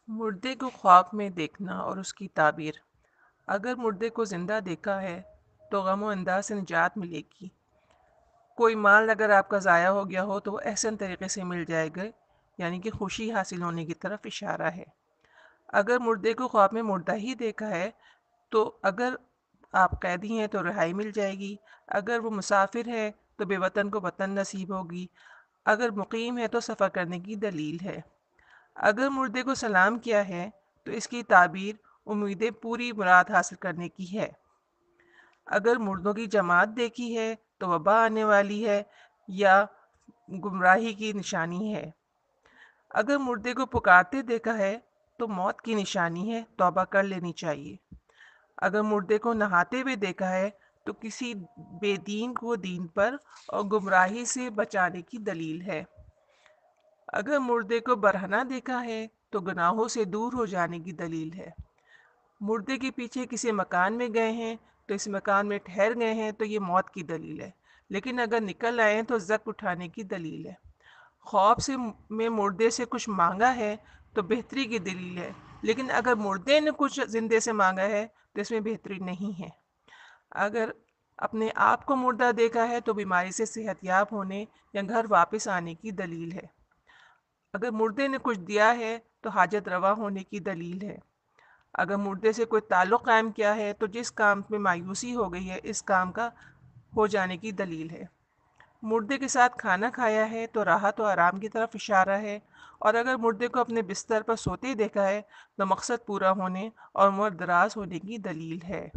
مردے کو خواب میں دیکھنا اور اس کی تعبیر۔ اگر مردے کو زندہ دیکھا ہے تو غم و انداز سے نجات ملے گی۔ کوئی مال اگر آپ کا ضائع ہو گیا ہو تو وہ احسن طریقے سے مل جائے گا، یعنی کہ خوشی حاصل ہونے کی طرف اشارہ ہے۔ اگر مردے کو خواب میں مردہ ہی دیکھا ہے تو اگر آپ قیدی ہیں تو رہائی مل جائے گی، اگر وہ مسافر ہے تو بے وطن کو وطن نصیب ہوگی، اگر مقیم ہے تو سفر کرنے کی دلیل ہے۔ اگر مردے کو سلام کیا ہے تو اس کی تعبیر امیدیں پوری مراد حاصل کرنے کی ہے۔ اگر مردوں کی جماعت دیکھی ہے تو وبا آنے والی ہے یا گمراہی کی نشانی ہے۔ اگر مردے کو پکارتے دیکھا ہے تو موت کی نشانی ہے، توبہ کر لینی چاہیے۔ اگر مردے کو نہاتے ہوئے دیکھا ہے تو کسی بے دین کو دین پر اور گمراہی سے بچانے کی دلیل ہے۔ اگر مردے کو برہنہ دیکھا ہے تو گناہوں سے دور ہو جانے کی دلیل ہے۔ مردے کے پیچھے کسی مکان میں گئے ہیں تو اس مکان میں ٹھہر گئے ہیں تو یہ موت کی دلیل ہے، لیکن اگر نکل آئے ہیں تو زک اٹھانے کی دلیل ہے۔ خواب میں مردے سے کچھ مانگا ہے تو بہتری کی دلیل ہے، لیکن اگر مردے نے کچھ زندے سے مانگا ہے تو اس میں بہتری نہیں ہے۔ اگر اپنے آپ کو مردہ دیکھا ہے تو بیماری سے صحت یاب ہونے یا گھر واپس آنے کی دلیل ہے۔ اگر مردے نے کچھ دیا ہے تو حاجت روا ہونے کی دلیل ہے۔ اگر مردے سے کوئی تعلق قائم کیا ہے تو جس کام میں مایوسی ہو گئی ہے اس کام کا ہو جانے کی دلیل ہے۔ مردے کے ساتھ کھانا کھایا ہے تو راحت و آرام کی طرف اشارہ ہے، اور اگر مردے کو اپنے بستر پر سوتے دیکھا ہے تو مقصد پورا ہونے اور عمر دراز ہونے کی دلیل ہے۔